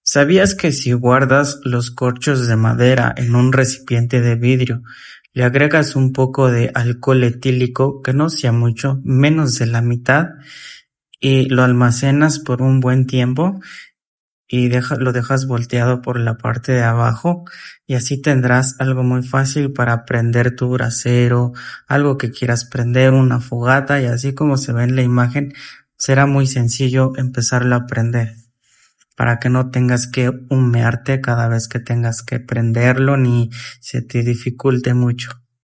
¿Sabías que si guardas los corchos de madera en un recipiente de vidrio, le agregas un poco de alcohol etílico, que no sea mucho, menos de la mitad, y lo almacenas por un buen tiempo y lo dejas volteado por la parte de abajo y así tendrás algo muy fácil para prender tu brasero, algo que quieras prender, una fogata y así como se ve en la imagen, será muy sencillo empezarlo a prender para que no tengas que humearte cada vez que tengas que prenderlo ni se te dificulte mucho.